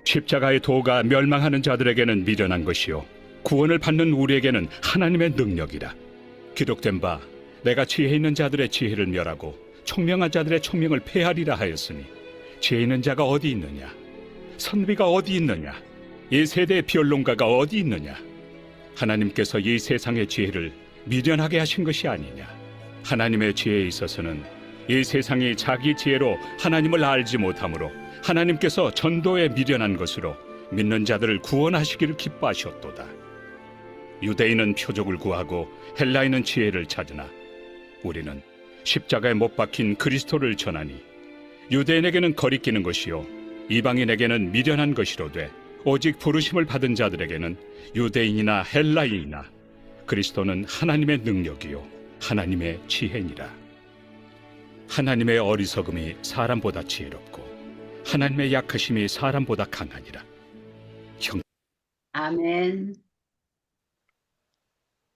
십자가의 도가 멸망하는 자들에게는 미련한 것이요 구원을 받는 우리에게는 하나님의 능력이라. 기록된 바 내가 지혜 있는 자들의 지혜를 멸하고 총명한 자들의 총명을 폐하리라 하였으니, 지혜 있는 자가 어디 있느냐? 선비가 어디 있느냐? 이 세대의 변론가가 어디 있느냐? 하나님께서 이 세상의 지혜를 미련하게 하신 것이 아니냐? 하나님의 지혜에 있어서는 이 세상이 자기 지혜로 하나님을 알지 못하므로 하나님께서 전도에 미련한 것으로 믿는 자들을 구원하시기를 기뻐하셨도다. 유대인은 표적을 구하고 헬라인은 지혜를 찾으나 우리는 십자가에 못 박힌 그리스도를 전하니, 유대인에게는 거리끼는 것이요 이방인에게는 미련한 것이로되 오직 부르심을 받은 자들에게는 유대인이나 헬라인이나 그리스도는 하나님의 능력이요 하나님의 지혜니라. 하나님의 어리석음이 사람보다 지혜롭고 하나님의 약하심이 사람보다 강하니라. 아멘.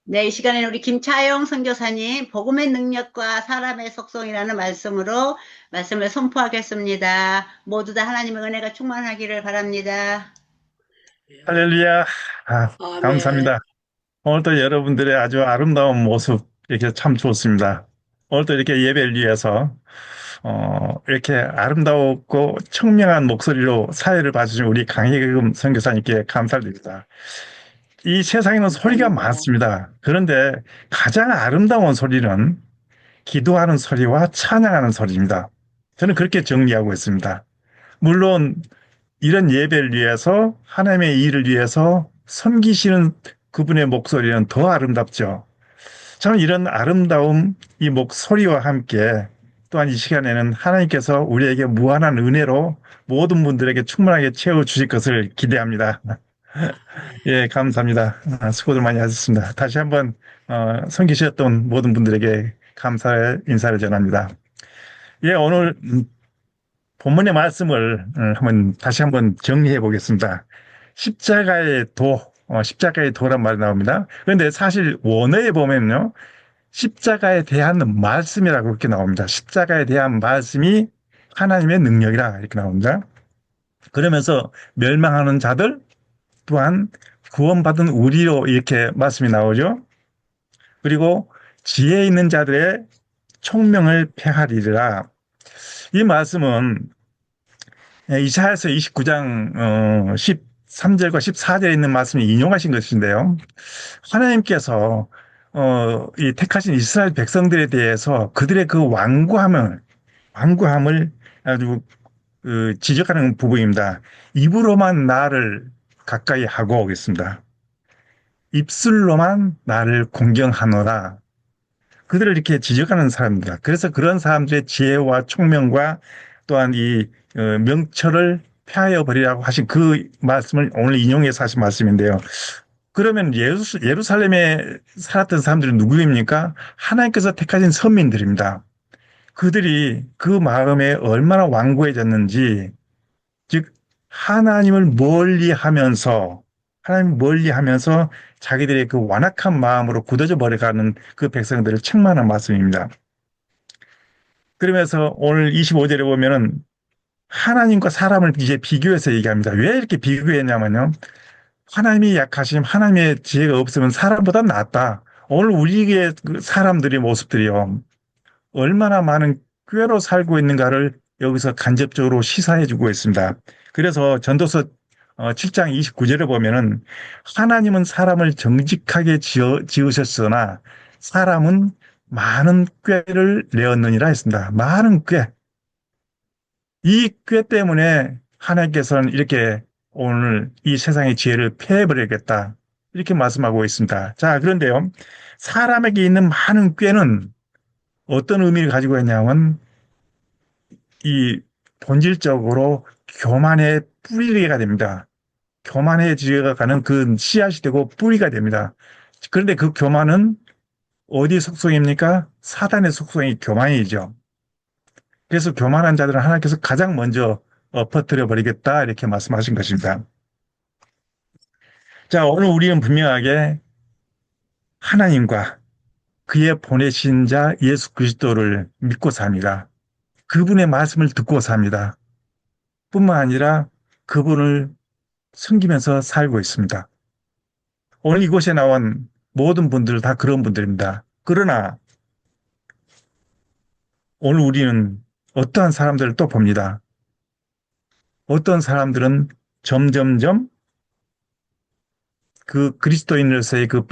네, 이 시간에는 우리 김차영 선교사님 복음의 능력과 사람의 속성이라는 말씀으로 말씀을 선포하겠습니다. 모두 다 하나님의 은혜가 충만하기를 바랍니다. 할렐루야. 아멘. 감사합니다. 오늘도 여러분들의 아주 아름다운 모습 이렇게 참 좋습니다. 오늘도 이렇게 예배를 위해서 이렇게 아름다웠고 청명한 목소리로 사회를 봐주신 우리 강혜금 선교사님께 감사드립니다. 이 세상에는 소리가 많습니다. 그런데 가장 아름다운 소리는 기도하는 소리와 찬양하는 소리입니다. 저는 그렇게 정리하고 있습니다. 물론 이런 예배를 위해서, 하나님의 일을 위해서 섬기시는 그분의 목소리는 더 아름답죠. 저는 이런 아름다움, 이 목소리와 함께 또한 이 시간에는 하나님께서 우리에게 무한한 은혜로 모든 분들에게 충분하게 채워주실 것을 기대합니다. 예, 감사합니다. 수고들 많이 하셨습니다. 다시 한번 섬기셨던 모든 분들에게 감사의 인사를 전합니다. 예, 오늘 본문의 말씀을 다시 한번 정리해 보겠습니다. 십자가의 도, 십자가의 도란 말이 나옵니다. 그런데 사실 원어에 보면요, 십자가에 대한 말씀이라고 그렇게 나옵니다. 십자가에 대한 말씀이 하나님의 능력이라 이렇게 나옵니다. 그러면서 멸망하는 자들 또한 구원받은 우리로 이렇게 말씀이 나오죠. 그리고 지혜 있는 자들의 총명을 폐하리라. 이 말씀은 이사야서 29장 13절과 14절에 있는 말씀을 인용하신 것인데요. 하나님께서 이 택하신 이스라엘 백성들에 대해서 그들의 그 완고함을 아주 지적하는 부분입니다. 입으로만 나를 가까이 하고 오겠습니다. 입술로만 나를 공경하노라. 그들을 이렇게 지적하는 사람입니다. 그래서 그런 사람들의 지혜와 총명과 또한 이 명철을 폐하여 버리라고 하신 그 말씀을 오늘 인용해서 하신 말씀인데요. 그러면 예루살렘에 살았던 사람들은 누구입니까? 하나님께서 택하신 선민들입니다. 그들이 그 마음에 얼마나 완고해졌는지, 즉 하나님을 멀리하면서 자기들의 그 완악한 마음으로 굳어져 버려가는 그 백성들을 책망하는 말씀입니다. 그러면서 오늘 25절에 보면은 하나님과 사람을 이제 비교해서 얘기합니다. 왜 이렇게 비교했냐면요, 하나님이 약하심, 하나님의 지혜가 없으면 사람보다 낫다. 오늘 우리의 사람들의 모습들이요, 얼마나 많은 꾀로 살고 있는가를 여기서 간접적으로 시사해주고 있습니다. 그래서 전도서 7장 29절에 보면은 하나님은 사람을 정직하게 지으셨으나 사람은 많은 꾀를 내었느니라 했습니다. 많은 꾀. 이 꾀 때문에 하나님께서는 이렇게 오늘 이 세상의 지혜를 폐해버리겠다, 이렇게 말씀하고 있습니다. 자, 그런데요, 사람에게 있는 많은 꾀는 어떤 의미를 가지고 있냐면 이 본질적으로 교만의 뿌리가 됩니다. 교만해지어 가는 그 씨앗이 되고 뿌리가 됩니다. 그런데 그 교만은 어디 속성입니까? 사단의 속성이 교만이죠. 그래서 교만한 자들은 하나님께서 가장 먼저 엎어뜨려 버리겠다, 이렇게 말씀하신 것입니다. 자, 오늘 우리는 분명하게 하나님과 그의 보내신 자 예수 그리스도를 믿고 삽니다. 그분의 말씀을 듣고 삽니다. 뿐만 아니라 그분을 섬기면서 살고 있습니다. 오늘 이곳에 나온 모든 분들 다 그런 분들입니다. 그러나 오늘 우리는 어떠한 사람들을 또 봅니다. 어떤 사람들은 점점점 그 그리스도인으로서의 그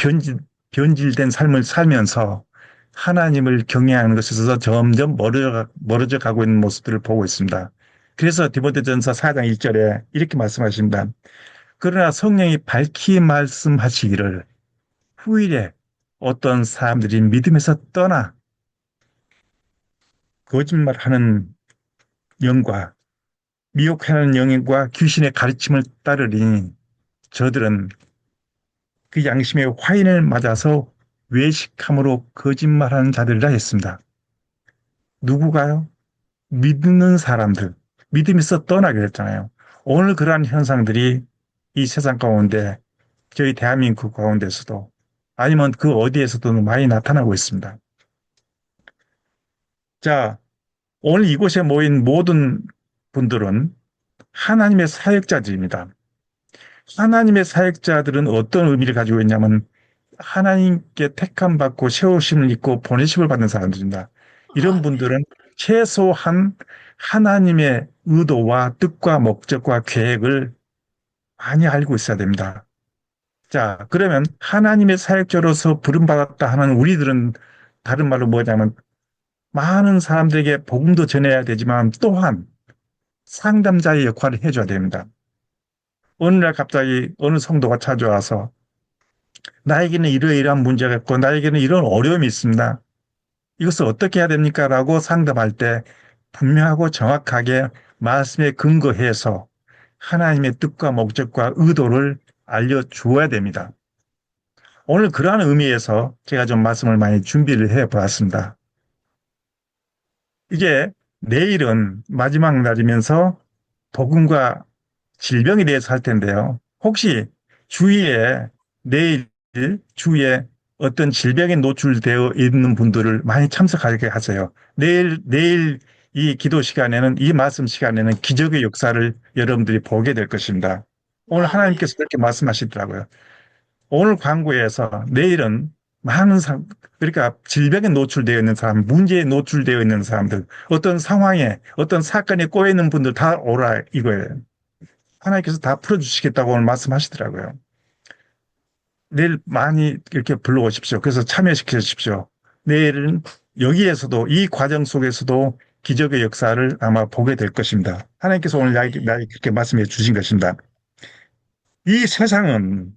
변질된 삶을 살면서 하나님을 경외하는 것에서 점점 멀어져 가고 있는 모습들을 보고 있습니다. 그래서 디모데전서 4장 1절에 이렇게 말씀하십니다. 그러나 성령이 밝히 말씀하시기를 후일에 어떤 사람들이 믿음에서 떠나 거짓말하는 영과 미혹하는 영과 귀신의 가르침을 따르니 저들은 그 양심의 화인을 맞아서 외식함으로 거짓말하는 자들이라 했습니다. 누구가요? 믿는 사람들, 믿음에서 떠나게 됐잖아요. 오늘 그러한 현상들이 이 세상 가운데 저희 대한민국 가운데서도 아니면 그 어디에서도 많이 나타나고 있습니다. 자, 오늘 이곳에 모인 모든 분들은 하나님의 사역자들입니다. 하나님의 사역자들은 어떤 의미를 가지고 있냐면 하나님께 택함 받고 세우심을 입고 보내심을 받는 사람들입니다. 이런 분들은 최소한 하나님의 의도와 뜻과 목적과 계획을 많이 알고 있어야 됩니다. 자, 그러면 하나님의 사역자로서 부름받았다 하는 우리들은 다른 말로 뭐냐면 많은 사람들에게 복음도 전해야 되지만 또한 상담자의 역할을 해줘야 됩니다. 어느 날 갑자기 어느 성도가 찾아와서 나에게는 이러이러한 문제가 있고 나에게는 이런 어려움이 있습니다. 이것을 어떻게 해야 됩니까? 라고 상담할 때 분명하고 정확하게 말씀에 근거해서 하나님의 뜻과 목적과 의도를 알려주어야 됩니다. 오늘 그러한 의미에서 제가 좀 말씀을 많이 준비를 해보았습니다. 이제 내일은 마지막 날이면서 복음과 질병에 대해서 할 텐데요. 혹시 주위에 내일 주위에 어떤 질병에 노출되어 있는 분들을 많이 참석하게 하세요. 내일 이 기도 시간에는, 이 말씀 시간에는 기적의 역사를 여러분들이 보게 될 것입니다. 오늘 하나님께서 그렇게 말씀하시더라고요. 오늘 광고에서 내일은 그러니까 질병에 노출되어 있는 사람, 문제에 노출되어 있는 사람들, 어떤 상황에, 어떤 사건에 꼬여 있는 분들 다 오라 이거예요. 하나님께서 다 풀어주시겠다고 오늘 말씀하시더라고요. 내일 많이 이렇게 불러오십시오. 그래서 참여시켜 주십시오. 내일은 여기에서도 이 과정 속에서도 기적의 역사를 아마 보게 될 것입니다. 하나님께서 오늘 나에게 그렇게 말씀해 주신 것입니다. 이 세상은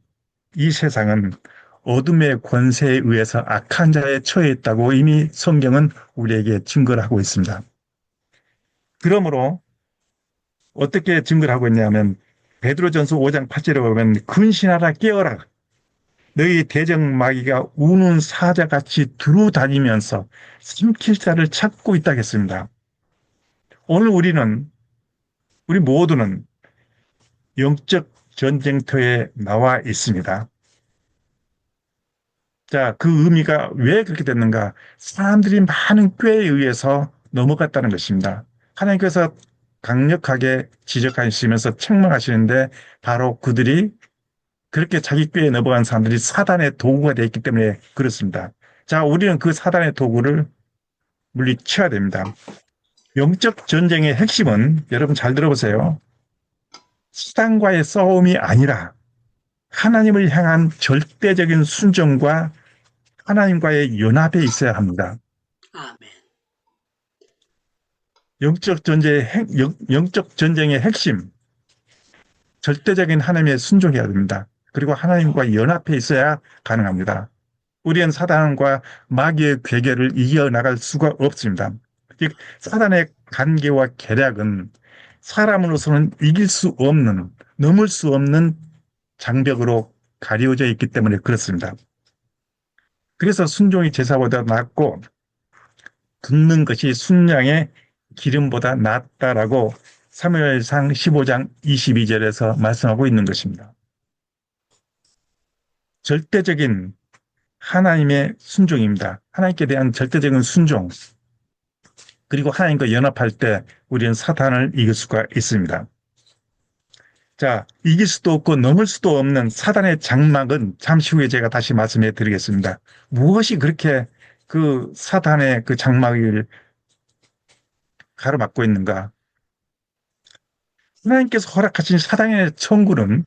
어둠의 권세에 의해서 악한 자에 처해 있다고 이미 성경은 우리에게 증거를 하고 있습니다. 그러므로 어떻게 증거를 하고 있냐면 베드로전서 5장 8절에 보면 근신하라 깨어라 너희 대적마귀가 우는 사자같이 두루다니면서 삼킬 자를 찾고 있다고 했습니다. 오늘 우리 모두는 영적 전쟁터에 나와 있습니다. 자, 그 의미가 왜 그렇게 됐는가? 사람들이 많은 꾀에 의해서 넘어갔다는 것입니다. 하나님께서 강력하게 지적하시면서 책망하시는데 바로 그들이 그렇게 자기 꾀에 넘어간 사람들이 사단의 도구가 되어 있기 때문에 그렇습니다. 자, 우리는 그 사단의 도구를 물리쳐야 됩니다. 영적 전쟁의 핵심은 여러분 잘 들어보세요. 사단과의 싸움이 아니라 하나님을 향한 절대적인 순종과 하나님과의 연합에 있어야 합니다. 아멘. 영적 전쟁의 핵심, 절대적인 하나님의 순종해야 됩니다. 그리고 하나님과 연합해 있어야 가능합니다. 우리는 사단과 마귀의 괴계를 이겨나갈 수가 없습니다. 즉 사단의 간계와 계략은 사람으로서는 이길 수 없는, 넘을 수 없는 장벽으로 가려져 있기 때문에 그렇습니다. 그래서 순종이 제사보다 낫고 듣는 것이 순양의 기름보다 낫다라고 사무엘상 15장 22절에서 말씀하고 있는 것입니다. 절대적인 하나님의 순종입니다. 하나님께 대한 절대적인 순종. 그리고 하나님과 연합할 때 우리는 사탄을 이길 수가 있습니다. 자, 이길 수도 없고 넘을 수도 없는 사단의 장막은 잠시 후에 제가 다시 말씀해 드리겠습니다. 무엇이 그렇게 그 사단의 그 장막을 가로막고 있는가? 하나님께서 허락하신 사단의 천국은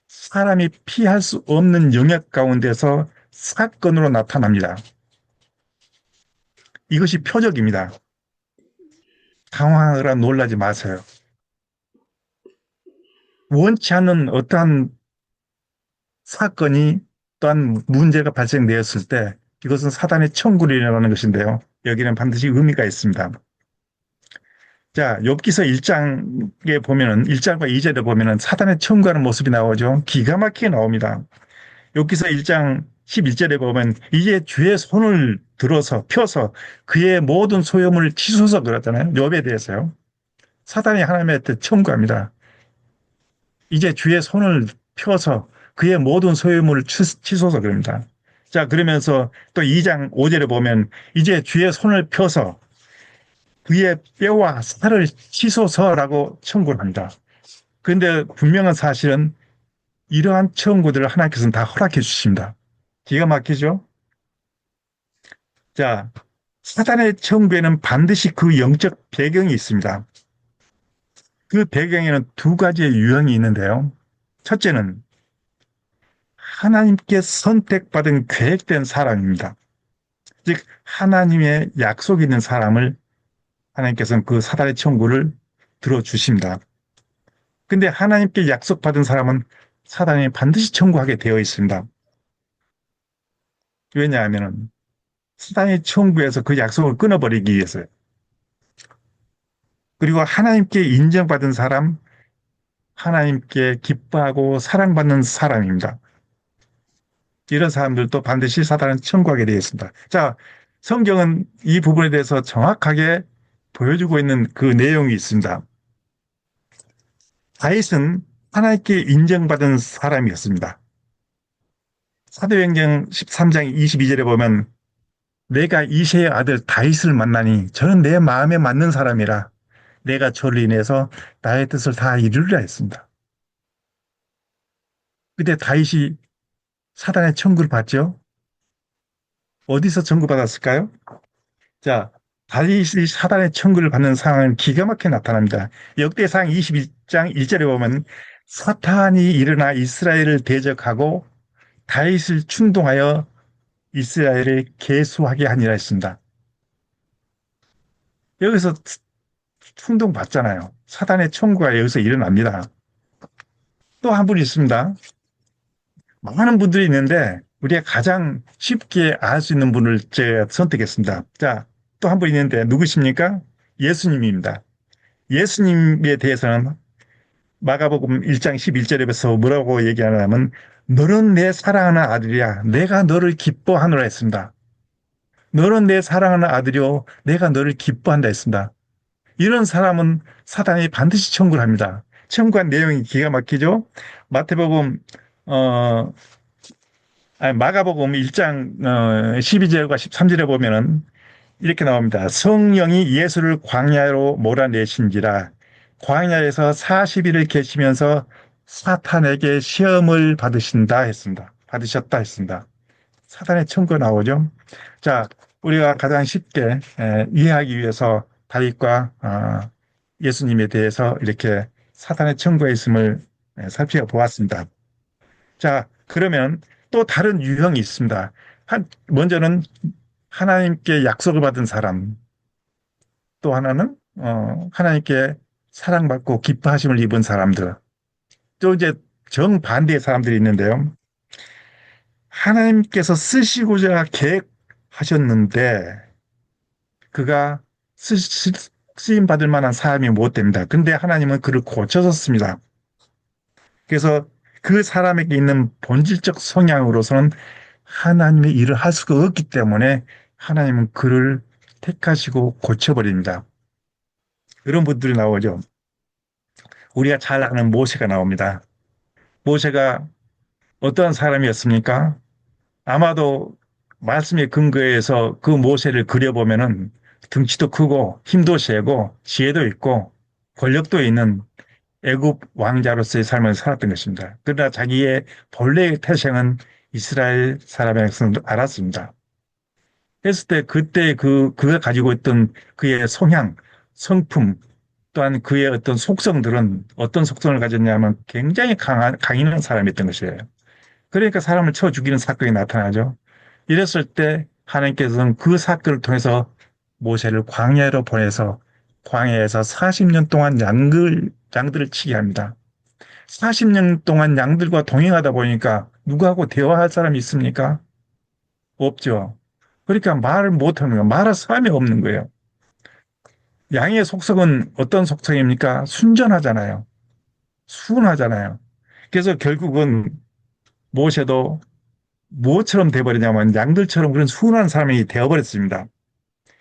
사람이 피할 수 없는 영역 가운데서 사건으로 나타납니다. 이것이 표적입니다. 당황하거나 놀라지 마세요. 원치 않는 어떠한 사건이 또한 문제가 발생되었을 때 이것은 사단의 천국이라는 것인데요. 여기는 반드시 의미가 있습니다. 자, 욥기서 1장에 보면은 1장과 2절에 보면은 사단의 천국하는 모습이 나오죠. 기가 막히게 나옵니다. 욥기서 1장 11절에 보면 이제 주의 손을 들어서 펴서 그의 모든 소유물을 치소서 그러잖아요. 욥에 대해서요. 사단이 하나님한테 청구합니다. 이제 주의 손을 펴서 그의 모든 소유물을 치소서 그럽니다. 자, 그러면서 또 2장 5절에 보면 이제 주의 손을 펴서 그의 뼈와 살을 치소서라고 청구를 합니다. 그런데 분명한 사실은 이러한 청구들을 하나님께서는 다 허락해 주십니다. 기가 막히죠? 자, 사단의 청구에는 반드시 그 영적 배경이 있습니다. 그 배경에는 두 가지의 유형이 있는데요. 첫째는 하나님께 선택받은 계획된 사람입니다. 즉 하나님의 약속이 있는 사람을 하나님께서는 그 사단의 청구를 들어주십니다. 근데 하나님께 약속받은 사람은 사단이 반드시 청구하게 되어 있습니다. 왜냐하면 사단의 청구에서 그 약속을 끊어버리기 위해서요. 그리고 하나님께 인정받은 사람, 하나님께 기뻐하고 사랑받는 사람입니다. 이런 사람들도 반드시 사단은 청구하게 되어 있습니다. 자, 성경은 이 부분에 대해서 정확하게 보여주고 있는 그 내용이 있습니다. 다윗은 하나님께 인정받은 사람이었습니다. 사도행전 13장 22절에 보면 내가 이새의 아들 다윗을 만나니 저는 내 마음에 맞는 사람이라 내가 저를 인해서 나의 뜻을 다 이루리라 했습니다. 그때 다윗이 사단의 청구를 받죠? 어디서 청구받았을까요? 자, 다윗이 사단의 청구를 받는 상황은 기가 막히게 나타납니다. 역대상 21장 1절에 보면 사탄이 일어나 이스라엘을 대적하고 다윗을 충동하여 이스라엘을 계수하게 하니라 했습니다. 여기서 충동받잖아요. 사단의 청구가 여기서 일어납니다. 또 한 분 있습니다. 많은 분들이 있는데 우리가 가장 쉽게 알 수 있는 분을 제가 선택했습니다. 자, 또 한 분 있는데 누구십니까? 예수님입니다. 예수님에 대해서는 마가복음 1장 11절에서 뭐라고 얘기하냐면 너는 내 사랑하는 아들이야. 내가 너를 기뻐하노라 했습니다. 너는 내 사랑하는 아들이요. 내가 너를 기뻐한다 했습니다. 이런 사람은 사단이 반드시 청구를 합니다. 청구한 내용이 기가 막히죠? 마태복음 마가복음 1장 12절과 13절에 보면은 이렇게 나옵니다. 성령이 예수를 광야로 몰아내신지라 광야에서 40일을 계시면서 사탄에게 시험을 받으신다 했습니다. 받으셨다 했습니다. 사탄의 청구가 나오죠. 자, 우리가 가장 쉽게 이해하기 위해서 다윗과 예수님에 대해서 이렇게 사탄의 청구가 있음을 살펴보았습니다. 자, 그러면 또 다른 유형이 있습니다. 먼저는 하나님께 약속을 받은 사람, 또 하나는 하나님께 사랑받고 기뻐하심을 입은 사람들, 또 이제 정반대의 사람들이 있는데요. 하나님께서 쓰시고자 계획하셨는데 그가 쓰임 받을 만한 사람이 못 됩니다. 근데 하나님은 그를 고쳐서 씁니다. 그래서 그 사람에게 있는 본질적 성향으로서는 하나님의 일을 할 수가 없기 때문에 하나님은 그를 택하시고 고쳐버립니다. 그런 분들이 나오죠. 우리가 잘 아는 모세가 나옵니다. 모세가 어떠한 사람이었습니까? 아마도 말씀의 근거에서 그 모세를 그려보면은 등치도 크고 힘도 세고 지혜도 있고 권력도 있는 애굽 왕자로서의 삶을 살았던 것입니다. 그러나 자기의 본래의 태생은 이스라엘 사람의 것을 알았습니다. 했을 때 그때 그가 가지고 있던 그의 성향, 성품, 또한 그의 어떤 속성들은 어떤 속성을 가졌냐면 굉장히 강인한 사람이었던 것이에요. 그러니까 사람을 쳐 죽이는 사건이 나타나죠. 이랬을 때 하나님께서는 그 사건을 통해서 모세를 광야로 보내서 광야에서 40년 동안 양들을 치게 합니다. 40년 동안 양들과 동행하다 보니까 누구하고 대화할 사람이 있습니까? 없죠. 그러니까 말을 못하는 거예요. 말할 사람이 없는 거예요. 양의 속성은 어떤 속성입니까? 순전하잖아요. 순하잖아요. 그래서 결국은 모세도 무엇처럼 돼버리냐면 양들처럼 그런 순한 사람이 되어버렸습니다.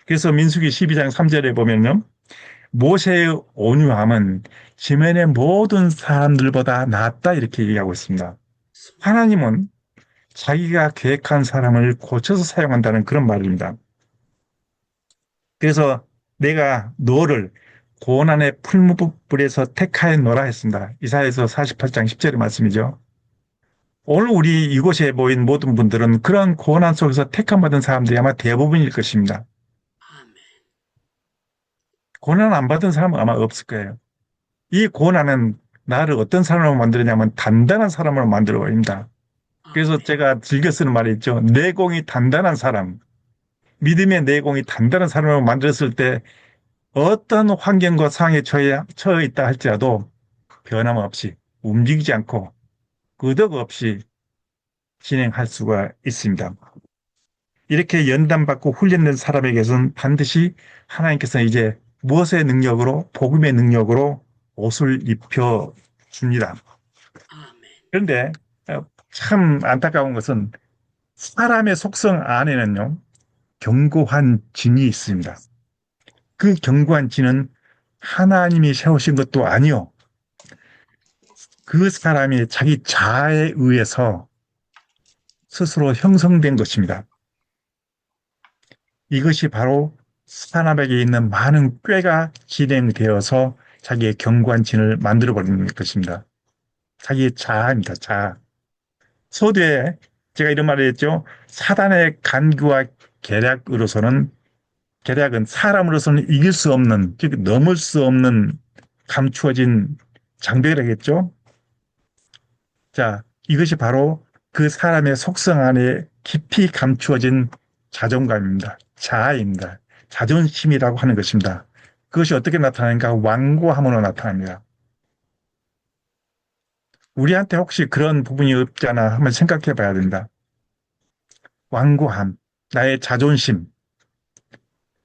그래서 민수기 12장 3절에 보면요. 모세의 온유함은 지면의 모든 사람들보다 낫다 이렇게 얘기하고 있습니다. 하나님은 자기가 계획한 사람을 고쳐서 사용한다는 그런 말입니다. 그래서 내가 너를 고난의 풀무불에서 택하였노라 했습니다. 이사야서 48장 10절의 말씀이죠. 오늘 우리 이곳에 모인 모든 분들은 그런 고난 속에서 택함받은 사람들이 아마 대부분일 것입니다. 고난 안 받은 사람은 아마 없을 거예요. 이 고난은 나를 어떤 사람으로 만들었냐면 단단한 사람으로 만들어 버립니다. 그래서 제가 즐겨 쓰는 말이 있죠. 내공이 단단한 사람, 믿음의 내공이 단단한 사람으로 만들었을 때 어떤 환경과 상황에 처해 있다 할지라도 변함없이 움직이지 않고 끄덕없이 진행할 수가 있습니다. 이렇게 연단받고 훈련된 사람에게서는 반드시 하나님께서는 이제 무엇의 능력으로, 복음의 능력으로 옷을 입혀 줍니다. 그런데 참 안타까운 것은 사람의 속성 안에는요, 견고한 진이 있습니다. 그 견고한 진은 하나님이 세우신 것도 아니요. 그 사람이 자기 자아에 의해서 스스로 형성된 것입니다. 이것이 바로 사람에게 있는 많은 꾀가 진행되어서 자기의 견고한 진을 만들어버리는 것입니다. 자기의 자아입니다. 자아. 서두에 제가 이런 말을 했죠. 사단의 간구와 계략은 사람으로서는 이길 수 없는, 즉 넘을 수 없는 감추어진 장벽이라겠죠. 자, 이것이 바로 그 사람의 속성 안에 깊이 감추어진 자존감입니다. 자아입니다. 자존심이라고 하는 것입니다. 그것이 어떻게 나타나는가? 완고함으로 나타납니다. 우리한테 혹시 그런 부분이 없잖아 한번 생각해 봐야 된다. 완고함, 나의 자존심.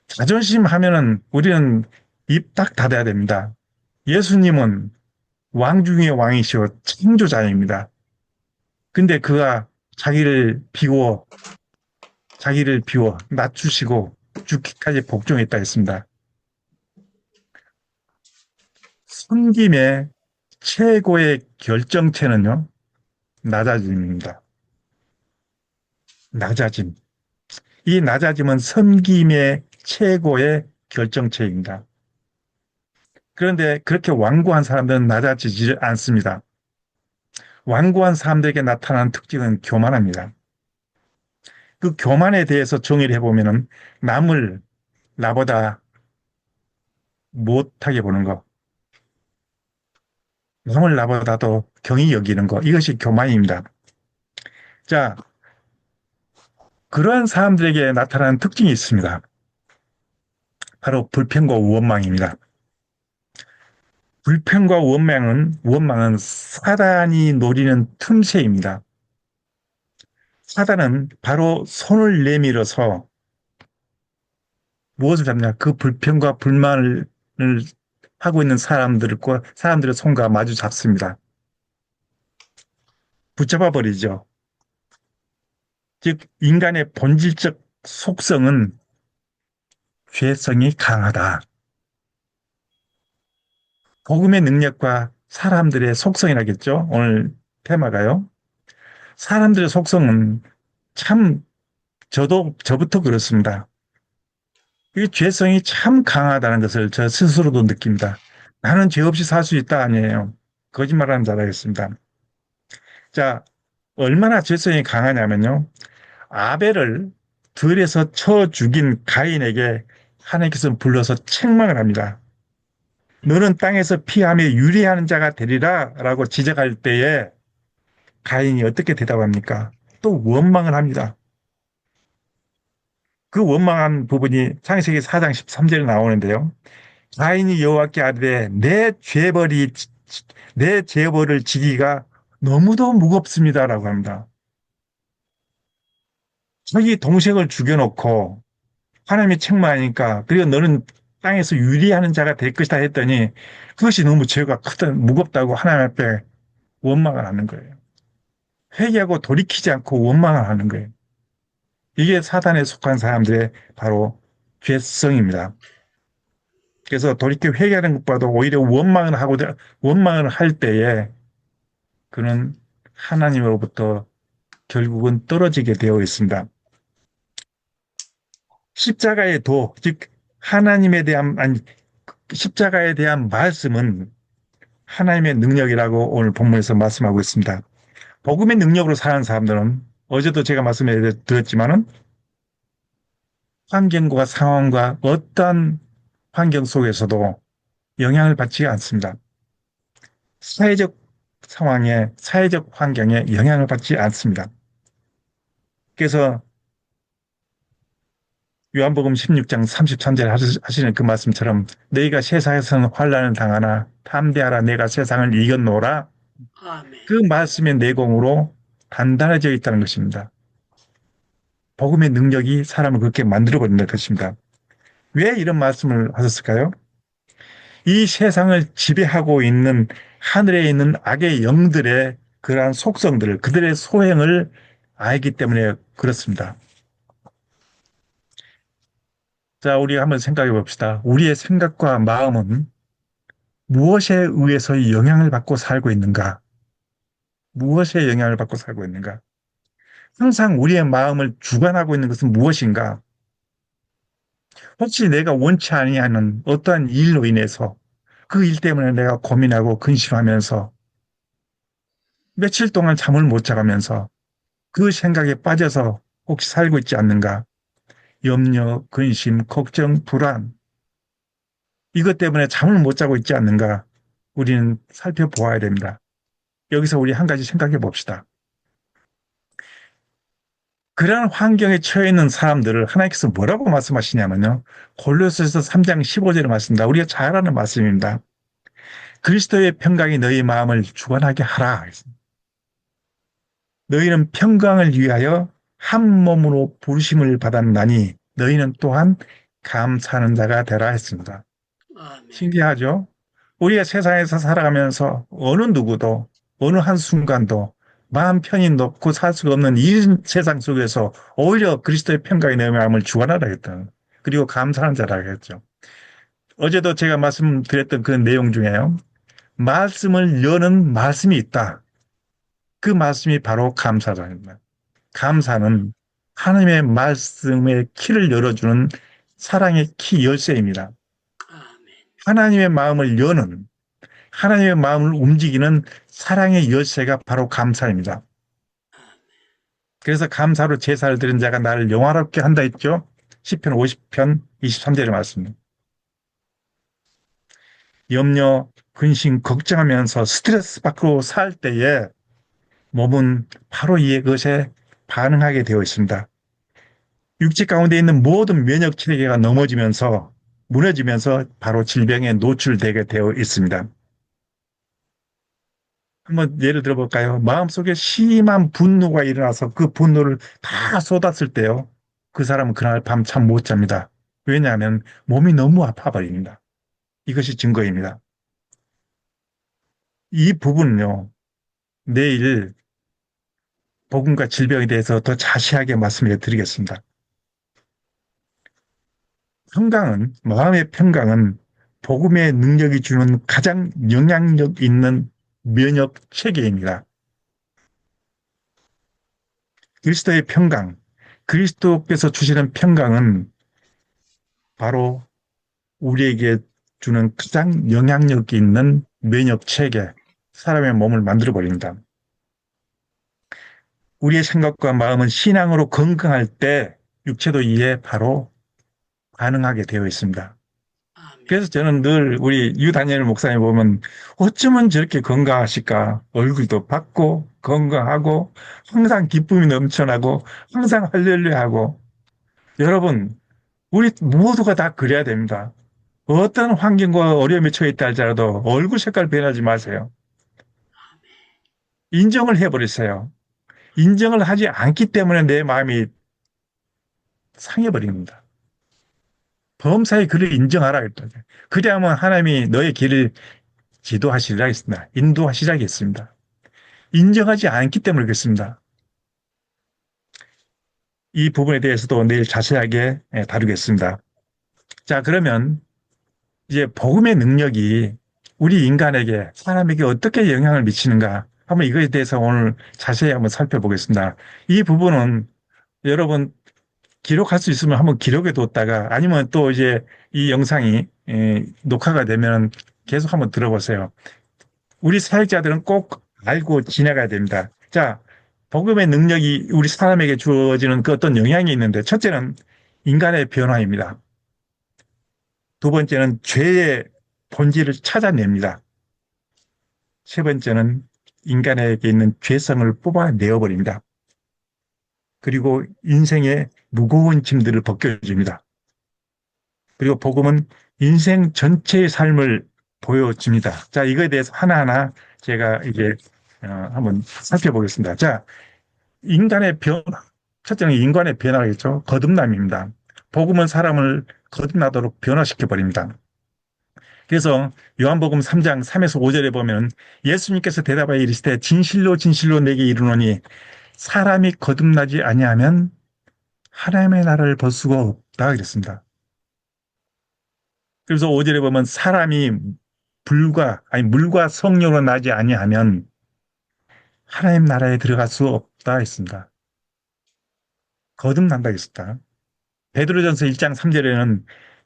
자존심 하면은 우리는 입 딱 닫아야 됩니다. 예수님은 왕 중의 왕이시오 창조자입니다. 근데 그가 자기를 비워 낮추시고 죽기까지 복종했다 했습니다. 섬김의 최고의 결정체는요, 낮아짐입니다. 낮아짐. 이 낮아짐은 섬김의 최고의 결정체입니다. 그런데 그렇게 완고한 사람들은 낮아지지 않습니다. 완고한 사람들에게 나타나는 특징은 교만합니다. 그 교만에 대해서 정의를 해보면은 남을 나보다 못하게 보는 것, 남을 나보다도 경히 여기는 것, 이것이 교만입니다. 자, 그러한 사람들에게 나타나는 특징이 있습니다. 바로 불평과 원망입니다. 불평과 원망은 사단이 노리는 틈새입니다. 사단은 바로 손을 내밀어서 무엇을 잡냐? 그 불평과 불만을 하고 있는 사람들의 손과 마주 잡습니다. 붙잡아 버리죠. 즉, 인간의 본질적 속성은 죄성이 강하다. 복음의 능력과 사람들의 속성이라겠죠? 오늘 테마가요. 사람들의 속성은 참, 저부터 그렇습니다. 이 죄성이 참 강하다는 것을 저 스스로도 느낍니다. 나는 죄 없이 살 수 있다 아니에요. 거짓말하는 자라겠습니다. 자, 얼마나 죄성이 강하냐면요. 아벨을 들에서 쳐 죽인 가인에게 하나님께서 불러서 책망을 합니다. 너는 땅에서 피하며 유리하는 자가 되리라 라고 지적할 때에 가인이 어떻게 대답합니까? 또 원망을 합니다. 그 원망한 부분이 창세기 4장 13절에 나오는데요. 가인이 여호와께 아뢰되 내 죄벌을 지기가 너무도 무겁습니다라고 합니다. 자기 동생을 죽여놓고 하나님이 책망하니까 그리고 너는 땅에서 유리하는 자가 될 것이다 했더니 그것이 너무 죄가 크다 무겁다고 하나님 앞에 원망을 하는 거예요. 회개하고 돌이키지 않고 원망을 하는 거예요. 이게 사단에 속한 사람들의 바로 죄성입니다. 그래서 돌이켜 회개하는 것보다도 오히려 원망을 할 때에 그는 하나님으로부터 결국은 떨어지게 되어 있습니다. 십자가의 도, 즉 십자가에 대한 말씀은 하나님의 능력이라고 오늘 본문에서 말씀하고 있습니다. 복음의 능력으로 사는 사람들은 어제도 제가 말씀해 드렸지만은 환경과 상황과 어떠한 환경 속에서도 영향을 받지 않습니다. 사회적 상황에, 사회적 환경에 영향을 받지 않습니다. 그래서 요한복음 16장 33절 하시는 그 말씀처럼 너희가 세상에서는 환난을 당하나 담대하라 내가 세상을 이겼노라. 아멘. 그 말씀의 내공으로 단단해져 있다는 것입니다. 복음의 능력이 사람을 그렇게 만들어버린다는 것입니다. 왜 이런 말씀을 하셨을까요? 이 세상을 지배하고 있는 하늘에 있는 악의 영들의 그러한 속성들을, 그들의 소행을 알기 때문에 그렇습니다. 자, 우리 한번 생각해 봅시다. 우리의 생각과 마음은 무엇에 의해서 영향을 받고 살고 있는가? 무엇에 영향을 받고 살고 있는가? 항상 우리의 마음을 주관하고 있는 것은 무엇인가? 혹시 내가 원치 아니하는 어떠한 일로 인해서 그 일 때문에 내가 고민하고 근심하면서 며칠 동안 잠을 못 자가면서 그 생각에 빠져서 혹시 살고 있지 않는가? 염려, 근심, 걱정, 불안 이것 때문에 잠을 못 자고 있지 않는가? 우리는 살펴보아야 됩니다. 여기서 우리 한 가지 생각해 봅시다. 그러한 환경에 처해 있는 사람들을 하나님께서 뭐라고 말씀하시냐면요. 골로새서 3장 15절에 말씀입니다. 우리가 잘 아는 말씀입니다. 그리스도의 평강이 너희 마음을 주관하게 하라. 너희는 평강을 위하여 한 몸으로 부르심을 받았나니 너희는 또한 감사하는 자가 되라 했습니다. 아멘. 신기하죠? 우리가 세상에서 살아가면서 어느 누구도 어느 한순간도 마음 편히 놓고 살 수가 없는 이 세상 속에서 오히려 그리스도의 평강이 내 마음을 주관하라 했다. 그리고 감사하는 자라 했죠. 어제도 제가 말씀드렸던 그 내용 중에요. 말씀을 여는 말씀이 있다. 그 말씀이 바로 감사입니다. 감사는 하나님의 말씀의 키를 열어주는 사랑의 키 열쇠입니다. 아멘. 하나님의 마음을 여는 하나님의 마음을 움직이는 사랑의 열쇠가 바로 감사입니다. 그래서 감사로 제사를 드린 자가 나를 영화롭게 한다 했죠. 시편 50편 23절의 말씀입니다. 염려, 근심, 걱정하면서 스트레스 받고 살 때에 몸은 바로 이것에 반응하게 되어 있습니다. 육체 가운데 있는 모든 면역 체계가 무너지면서 바로 질병에 노출되게 되어 있습니다. 한번 예를 들어볼까요? 마음속에 심한 분노가 일어나서 그 분노를 다 쏟았을 때요. 그 사람은 그날 밤 잠 못 잡니다. 왜냐하면 몸이 너무 아파버립니다. 이것이 증거입니다. 이 부분은요. 내일 복음과 질병에 대해서 더 자세하게 말씀해 드리겠습니다. 마음의 평강은 복음의 능력이 주는 가장 영향력 있는 면역 체계입니다. 그리스도의 평강, 그리스도께서 주시는 평강은 바로 우리에게 주는 가장 영향력 있는 면역 체계, 사람의 몸을 만들어 버립니다. 우리의 생각과 마음은 신앙으로 건강할 때 육체도 이에 바로 반응하게 되어 있습니다. 아멘. 그래서 저는 늘 우리 유다니엘 목사님 보면 어쩌면 저렇게 건강하실까? 얼굴도 밝고 건강하고 항상 기쁨이 넘쳐나고 항상 할렐루야하고 여러분 우리 모두가 다 그래야 됩니다. 어떤 환경과 어려움에 처해 있다 할지라도 얼굴 색깔 변하지 마세요. 인정을 해버리세요. 인정을 하지 않기 때문에 내 마음이 상해버립니다. 범사에 그를 인정하라 했더니 그래야만 하나님이 너의 길을 지도하시리라 했습니다. 인도하시리라 했습니다. 인정하지 않기 때문에 그렇습니다. 이 부분에 대해서도 내일 자세하게 다루겠습니다. 자, 그러면 이제 복음의 능력이 우리 인간에게, 사람에게 어떻게 영향을 미치는가 한번 이거에 대해서 오늘 자세히 한번 살펴보겠습니다. 이 부분은 여러분 기록할 수 있으면 한번 기록해 뒀다가 아니면 또 이제 이 영상이 녹화가 되면 계속 한번 들어보세요. 우리 사역자들은 꼭 알고 지나가야 됩니다. 자, 복음의 능력이 우리 사람에게 주어지는 그 어떤 영향이 있는데 첫째는 인간의 변화입니다. 두 번째는 죄의 본질을 찾아냅니다. 세 번째는 인간에게 있는 죄성을 뽑아내어 버립니다. 그리고 인생의 무거운 짐들을 벗겨줍니다. 그리고 복음은 인생 전체의 삶을 보여줍니다. 자, 이거에 대해서 하나하나 제가 이제 한번 살펴보겠습니다. 자, 인간의 변화. 첫째는 인간의 변화겠죠. 거듭남입니다. 복음은 사람을 거듭나도록 변화시켜 버립니다. 그래서 요한복음 3장 3에서 5절에 보면 예수님께서 대답하여 이르시되 진실로 진실로 내게 이르노니 사람이 거듭나지 아니하면 하나님의 나라를 볼 수가 없다 그랬습니다. 그래서 5절에 보면 사람이 물과 성령으로 나지 아니하면 하나님 나라에 들어갈 수 없다 했습니다. 거듭난다 했습니다. 베드로전서 1장 3절에는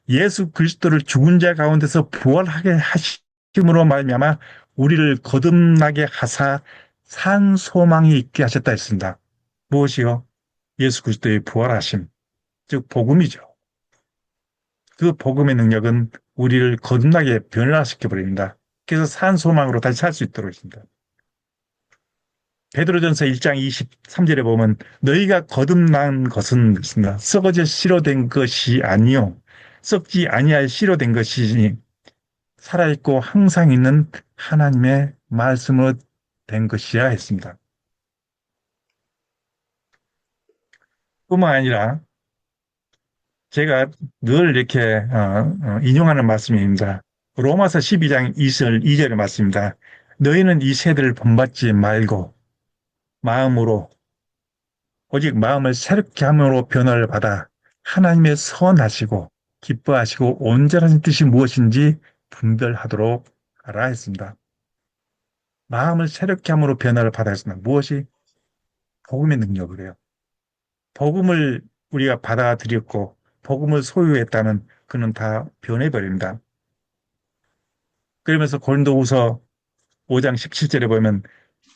예수 그리스도를 죽은 자 가운데서 부활하게 하심으로 말미암아 우리를 거듭나게 하사 산 소망이 있게 하셨다 했습니다. 무엇이요? 예수 그리스도의 부활하심, 즉 복음이죠. 그 복음의 능력은 우리를 거듭나게 변화시켜 버립니다. 그래서 산 소망으로 다시 살 수 있도록 했습니다. 베드로전서 1장 23절에 보면 너희가 거듭난 것은 있습니다. 썩어져 씨로 된 것이 아니요 썩지 아니할 씨로 된 것이니 살아있고 항상 있는 하나님의 말씀으로 된 것이야 했습니다. 뿐만 아니라 제가 늘 이렇게 인용하는 말씀입니다. 로마서 12장 2절의 말씀입니다. 너희는 이 세대를 본받지 말고 마음으로 오직 마음을 새롭게 함으로 변화를 받아 하나님의 선하시고 기뻐하시고 온전하신 뜻이 무엇인지 분별하도록 하라 했습니다. 마음을 새롭게 함으로 변화를 받아 했습니다. 무엇이? 복음의 능력이래요. 복음을 우리가 받아들였고 복음을 소유했다면 그는 다 변해버립니다. 그러면서 고린도후서 5장 17절에 보면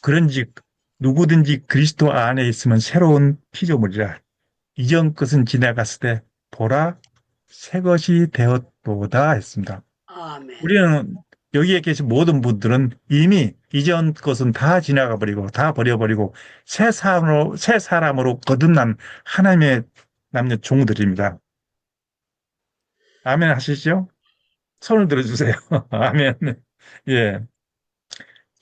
그런즉 누구든지 그리스도 안에 있으면 새로운 피조물이라 이전 것은 지나갔을 때 보라 새 것이 되었도다 했습니다. 아멘. 우리는 여기에 계신 모든 분들은 이미 이전 것은 다 지나가 버리고 다 버려버리고 새 사람으로 거듭난 하나님의 남녀 종들입니다. 아멘 하시죠? 손을 들어주세요. 아멘. 예.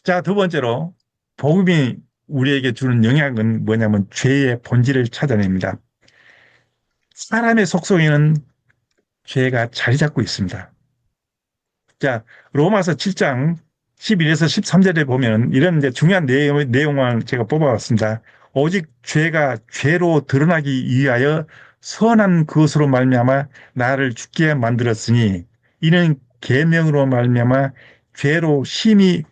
자, 두 번째로 복음이 우리에게 주는 영향은 뭐냐면 죄의 본질을 찾아냅니다. 사람의 속성에는 죄가 자리 잡고 있습니다. 자, 로마서 7장 11에서 13절에 보면 이런 이제 중요한 내용을 제가 뽑아왔습니다. 오직 죄가 죄로 드러나기 위하여 선한 것으로 말미암아 나를 죽게 만들었으니 이는 계명으로 말미암아 죄로 심히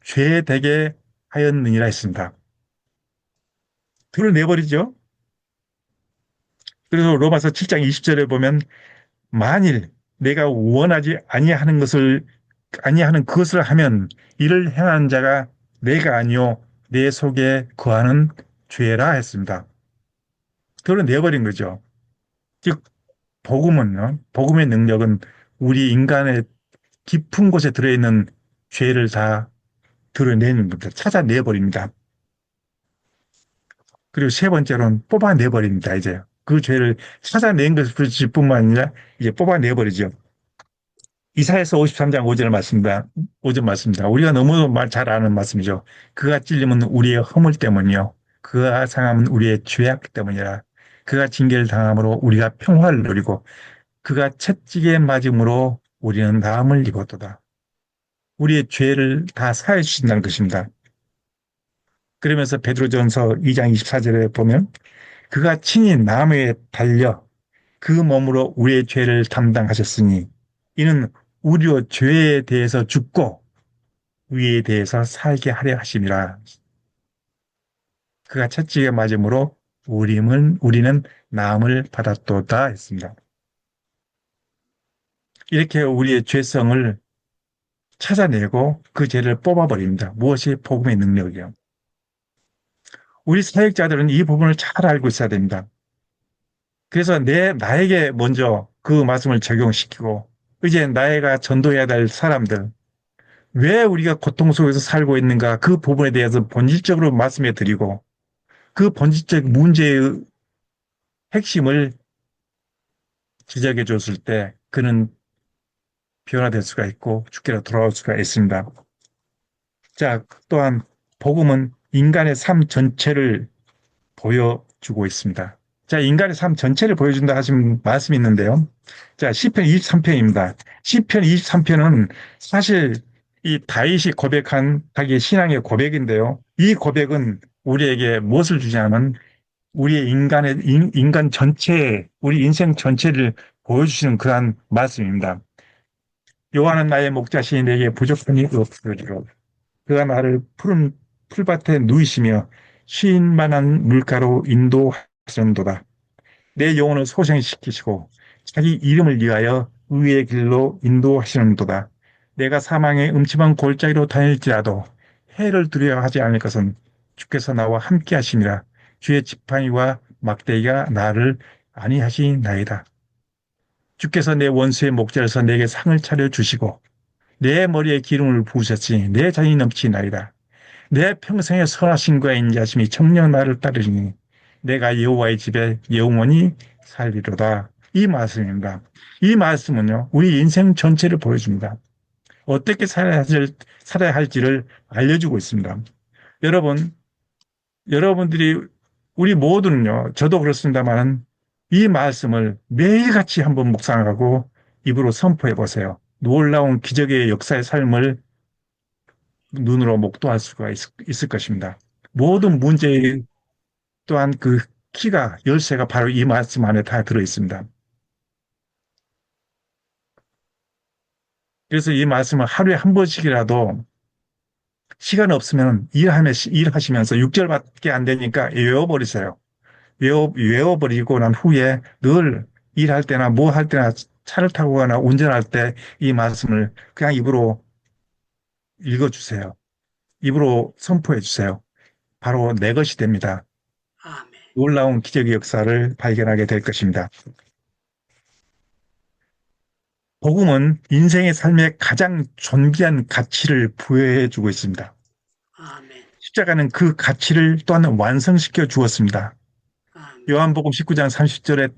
죄되게 하였느니라 했습니다. 드러내버리죠. 그래서 로마서 7장 20절에 보면 만일 내가 원하지 아니하는 그것을 하면 이를 행하는 자가 내가 아니요 내 속에 거하는 죄라 했습니다. 드러내버린 거죠. 즉 복음은요, 복음의 능력은 우리 인간의 깊은 곳에 들어있는 죄를 다 드러내는 겁니다. 찾아내버립니다. 그리고 세 번째로는 뽑아내버립니다. 이제 그 죄를 찾아낸 것뿐만 아니라 이제 뽑아내버리죠. 이사야서 53장 5절 말씀입니다. 5절 말씀입니다. 우리가 너무 잘 아는 말씀이죠. 그가 찔림은 우리의 허물 때문이요. 그가 상함은 우리의 죄악 때문이라. 그가 징계를 당함으로 우리가 평화를 누리고 그가 채찍에 맞음으로 우리는 나음을 입었도다. 우리의 죄를 다 사해 주신다는 것입니다. 그러면서 베드로전서 2장 24절에 보면 그가 친히 나무에 달려 그 몸으로 우리의 죄를 담당하셨으니 이는 우리의 죄에 대해서 죽고 의에 대해서 살게 하려 하심이라. 그가 채찍에 맞음으로 우리는 나음을 받았도다 했습니다. 이렇게 우리의 죄성을 찾아내고 그 죄를 뽑아버립니다. 무엇이 복음의 능력이요. 우리 사역자들은 이 부분을 잘 알고 있어야 됩니다. 그래서 나에게 먼저 그 말씀을 적용시키고 이제 나이가 전도해야 될 사람들, 왜 우리가 고통 속에서 살고 있는가 그 부분에 대해서 본질적으로 말씀해 드리고 그 본질적 문제의 핵심을 지적해 줬을 때 그는 변화될 수가 있고 주께로 돌아올 수가 있습니다. 자, 또한 복음은 인간의 삶 전체를 보여주고 있습니다. 자, 인간의 삶 전체를 보여준다 하신 말씀이 있는데요. 자, 시편 23편입니다. 시편 23편은 사실 이 다윗이 고백한 자기의 신앙의 고백인데요. 이 고백은 우리에게 무엇을 주냐면 우리의 인간 전체, 우리 인생 전체를 보여주시는 그러한 말씀입니다. 여호와는 나의 목자시니 내게 부족함이 없으리로 그가 나를 푸른 풀밭에 누이시며 쉴 만한 물가로 인도하시는도다. 내 영혼을 소생시키시고 자기 이름을 위하여 의의 길로 인도하시는도다. 내가 사망의 음침한 골짜기로 다닐지라도 해를 두려워하지 않을 것은 주께서 나와 함께 하심이라. 주의 지팡이와 막대기가 나를 안위하시나이다. 주께서 내 원수의 목자로서 내게 상을 차려주시고 내 머리에 기름을 부으셨으니 내 잔이 넘치나이다. 내 평생의 선하심과 인자심이 정녕 나를 따르니 내가 여호와의 집에 영원히 살리로다. 이 말씀입니다. 이 말씀은요, 우리 인생 전체를 보여줍니다. 어떻게 살아야 할지를 알려주고 있습니다. 여러분들이 우리 모두는요, 저도 그렇습니다만 이 말씀을 매일같이 한번 묵상하고 입으로 선포해 보세요. 놀라운 기적의 역사의 삶을 눈으로 목도할 수가 있을 것입니다. 모든 문제의 또한 그 키가 열쇠가 바로 이 말씀 안에 다 들어 있습니다. 그래서 이 말씀을 하루에 한 번씩이라도 시간 없으면 일하시면서 6절밖에 안 되니까 외워버리세요. 외워버리고 난 후에 늘 일할 때나 뭐 할 때나 차를 타고 가나 운전할 때 이 말씀을 그냥 입으로 읽어주세요. 입으로 선포해 주세요. 바로 내 것이 됩니다. 아멘. 놀라운 기적의 역사를 발견하게 될 것입니다. 복음은 인생의 삶에 가장 존귀한 가치를 부여해 주고 있습니다. 아멘. 십자가는 그 가치를 또한 완성시켜 주었습니다. 아멘. 요한복음 19장 30절에